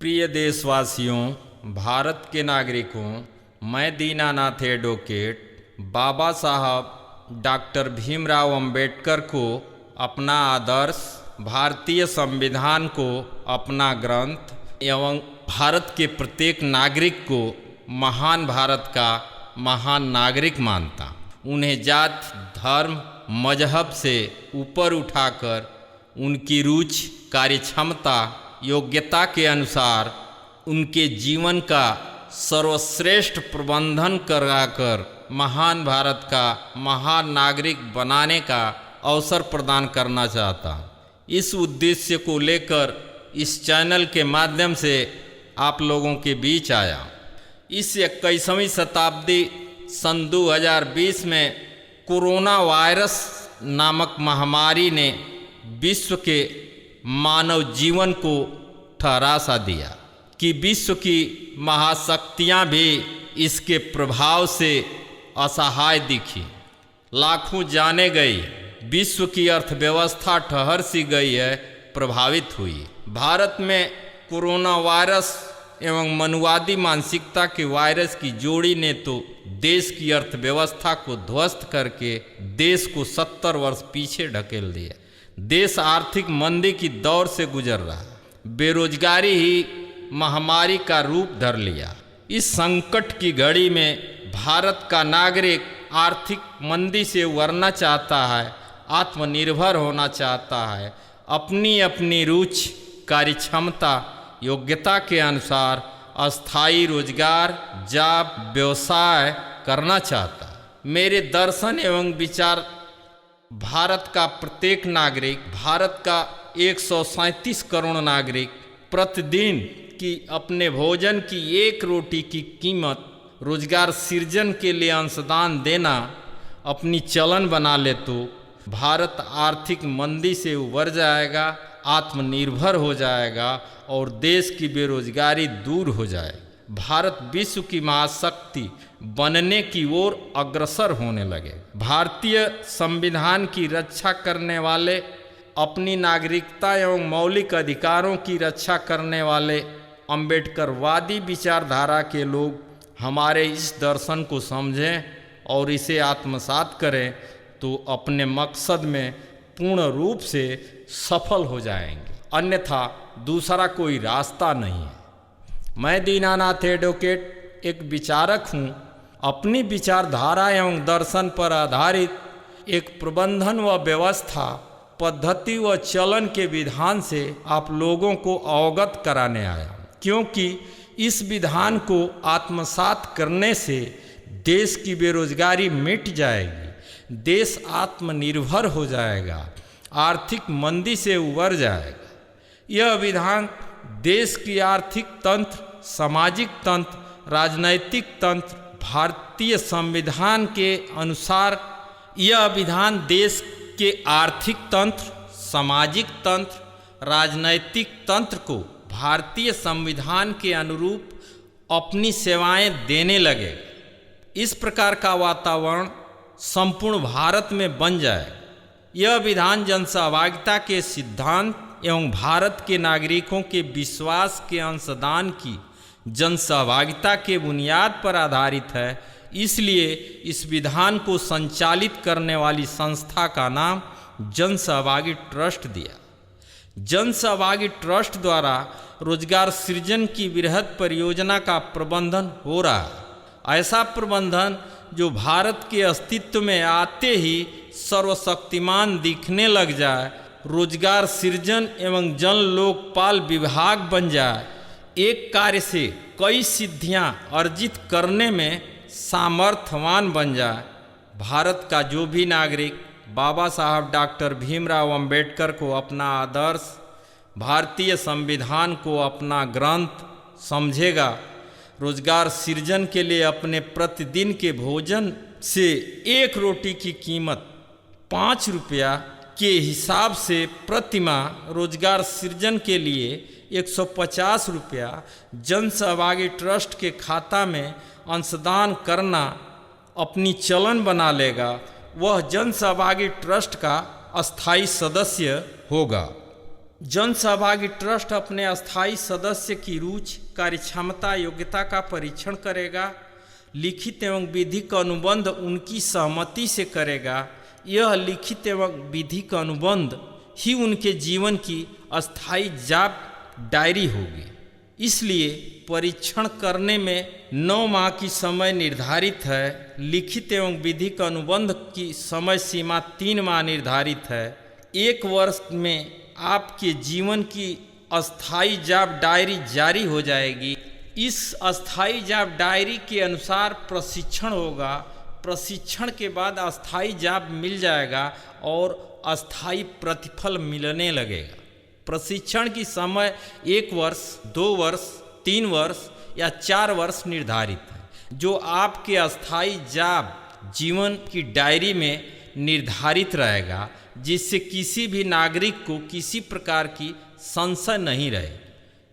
प्रिय देशवासियों, भारत के नागरिकों, मैं दीनानाथ एडवोकेट बाबा साहब डॉक्टर भीमराव अंबेडकर को अपना आदर्श, भारतीय संविधान को अपना ग्रंथ एवं भारत के प्रत्येक नागरिक को महान भारत का महान नागरिक मानता। उन्हें जात, धर्म, मजहब से ऊपर उठाकर उनकी रुचि, कार्यक्षमता, योग्यता के अनुसार उनके जीवन का सर्वश्रेष्ठ प्रबंधन कराकर महान भारत का महान नागरिक बनाने का अवसर प्रदान करना चाहता। इस उद्देश्य को लेकर इस चैनल के माध्यम से आप लोगों के बीच आया। इस 21वीं शताब्दी सन 2020 में कोरोना वायरस नामक महामारी ने विश्व के मानव जीवन को ठहरा सा दिया कि विश्व की महाशक्तियाँ भी इसके प्रभाव से असहाय दिखी। लाखों जाने गई, विश्व की अर्थव्यवस्था ठहर सी गई है, प्रभावित हुई। भारत में कोरोना वायरस एवं मनुवादी मानसिकता के वायरस की जोड़ी ने तो देश की अर्थव्यवस्था को ध्वस्त करके देश को 70 वर्ष पीछे ढकेल दिया। देश आर्थिक मंदी की दौर से गुजर रहा। बेरोजगारी ही महामारी का रूप धर लिया। इस संकट की घड़ी में भारत का नागरिक आर्थिक मंदी से उबरना चाहता है, आत्मनिर्भर होना चाहता है, अपनी अपनी रुचि, कार्यक्षमता, योग्यता के अनुसार अस्थायी रोजगार, जॉब, व्यवसाय करना चाहता। मेरे दर्शन एवं विचार भारत का प्रत्येक नागरिक, भारत का 137 करोड़ नागरिक प्रतिदिन की अपने भोजन की एक रोटी की कीमत रोजगार सृजन के लिए अंशदान देना अपनी चलन बना ले तो भारत आर्थिक मंदी से उबर जाएगा, आत्मनिर्भर हो जाएगा और देश की बेरोजगारी दूर हो जाएगी। भारत विश्व की महाशक्ति बनने की ओर अग्रसर होने लगे। भारतीय संविधान की रक्षा करने वाले, अपनी नागरिकता एवं मौलिक अधिकारों की रक्षा करने वाले अम्बेडकरवादी विचारधारा के लोग हमारे इस दर्शन को समझें और इसे आत्मसात करें तो अपने मकसद में पूर्ण रूप से सफल हो जाएंगे, अन्यथा दूसरा कोई रास्ता नहीं है। मैं दीनानाथ एडवोकेट एक विचारक हूँ। अपनी विचारधारा एवं दर्शन पर आधारित एक प्रबंधन व व्यवस्था, पद्धति व चलन के विधान से आप लोगों को अवगत कराने आया, क्योंकि इस विधान को आत्मसात करने से देश की बेरोजगारी मिट जाएगी, देश आत्मनिर्भर हो जाएगा, आर्थिक मंदी से उबर जाएगा। यह विधान देश की आर्थिक तंत्र, सामाजिक तंत्र, राजनैतिक तंत्र, भारतीय संविधान के अनुसार यह विधान देश के आर्थिक तंत्र, सामाजिक तंत्र, राजनैतिक तंत्र को भारतीय संविधान के अनुरूप अपनी सेवाएं देने लगे। इस प्रकार का वातावरण संपूर्ण भारत में बन जाए। यह विधान जनसहभागिता के सिद्धांत एवं भारत के नागरिकों के विश्वास के अंशदान की जनसहभागिता के बुनियाद पर आधारित है। इसलिए इस विधान को संचालित करने वाली संस्था का नाम जनसहभागी ट्रस्ट दिया। जनसहभागी ट्रस्ट द्वारा रोजगार सृजन की वृहद परियोजना का प्रबंधन हो रहा है। ऐसा प्रबंधन जो भारत के अस्तित्व में आते ही सर्वशक्तिमान दिखने लग जाए, रोजगार सृजन एवं जन लोकपाल विभाग बन जाए, एक कार्य से कई सिद्धियां अर्जित करने में सामर्थ्यवान बन जाए। भारत का जो भी नागरिक बाबा साहब डॉक्टर भीमराव अंबेडकर को अपना आदर्श, भारतीय संविधान को अपना ग्रंथ समझेगा, रोजगार सृजन के लिए अपने प्रतिदिन के भोजन से एक रोटी की कीमत 5 रुपया के हिसाब से प्रतिमाह रोजगार सृजन के लिए 150 रुपया जनसहभागी ट्रस्ट के खाता में अंशदान करना अपनी चलन बना लेगा, वह जनसहभागी ट्रस्ट का अस्थायी सदस्य होगा। जन सहभागी ट्रस्ट अपने अस्थायी सदस्य की रुचि, कार्यक्षमता, योग्यता का परीक्षण करेगा। लिखित एवं विधिक अनुबंध उनकी सहमति से करेगा। यह लिखित एवं विधिक अनुबंध ही उनके जीवन की अस्थायी जॉब डायरी होगी। इसलिए परीक्षण करने में 9 माह की समय निर्धारित है। लिखित एवं विधिक अनुबंध की समय सीमा 3 माह निर्धारित है। 1 वर्ष में आपके जीवन की अस्थायी जॉब डायरी जारी हो जाएगी। इस अस्थायी जॉब डायरी के अनुसार प्रशिक्षण होगा। प्रशिक्षण के बाद अस्थायी जॉब मिल जाएगा और अस्थायी प्रतिफल मिलने लगेगा। प्रशिक्षण की समय 1 वर्ष, 2 वर्ष, 3 वर्ष या 4 वर्ष निर्धारित है, जो आपके अस्थायी जॉब जीवन की डायरी में निर्धारित रहेगा, जिससे किसी भी नागरिक को किसी प्रकार की संशय नहीं रहे।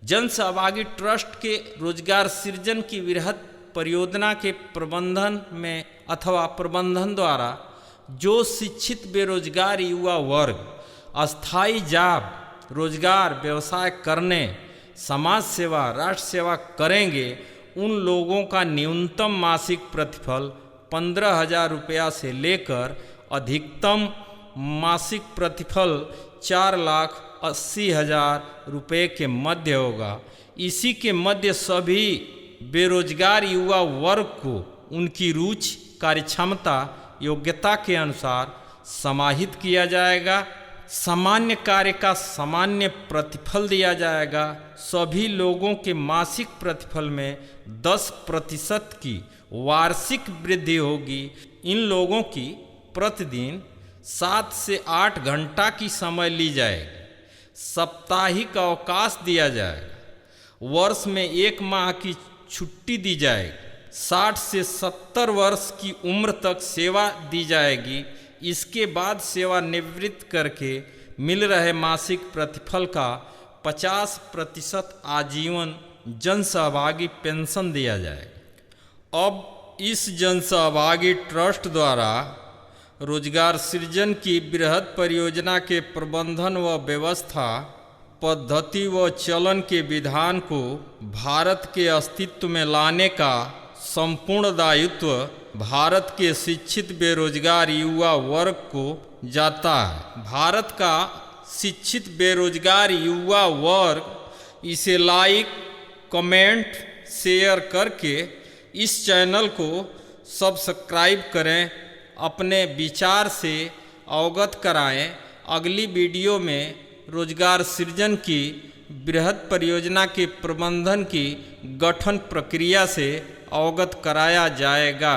जन सहभागी ट्रस्ट के रोजगार सृजन की वृहद परियोजना के प्रबंधन में अथवा प्रबंधन द्वारा जो शिक्षित बेरोजगार युवा वर्ग अस्थायी जॉब, रोजगार, व्यवसाय करने, समाज सेवा, राष्ट्र सेवा करेंगे, उन लोगों का न्यूनतम मासिक प्रतिफल 15,000 रुपया से लेकर अधिकतम मासिक प्रतिफल 4,80,000 रुपये के मध्य होगा। इसी के मध्य सभी बेरोजगार युवा वर्ग को उनकी रुचि, कार्यक्षमता, योग्यता के अनुसार समाहित किया जाएगा। सामान्य कार्य का सामान्य प्रतिफल दिया जाएगा। सभी लोगों के मासिक प्रतिफल में 10% की वार्षिक वृद्धि होगी। इन लोगों की प्रतिदिन 7 से 8 घंटा की समय ली जाएगी। साप्ताहिक अवकाश दिया जाएगा। वर्ष में 1 माह की छुट्टी दी जाएगी। 60 से 70 वर्ष की उम्र तक सेवा दी जाएगी। इसके बाद सेवानिवृत्त करके मिल रहे मासिक प्रतिफल का 50% आजीवन जन सहभागी पेंशन दिया जाएगा। अब इस जन सहभागी ट्रस्ट द्वारा रोजगार सृजन की बृहद परियोजना के प्रबंधन व व्यवस्था, पद्धति व चलन के विधान को भारत के अस्तित्व में लाने का संपूर्ण दायित्व भारत के शिक्षित बेरोजगार युवा वर्ग को जाता है। भारत का शिक्षित बेरोजगार युवा वर्ग इसे लाइक, कमेंट, शेयर करके इस चैनल को सब्सक्राइब करें, अपने विचार से अवगत कराएं। अगली वीडियो में रोजगार सृजन की बृहद परियोजना के प्रबंधन की गठन प्रक्रिया से अवगत कराया जाएगा।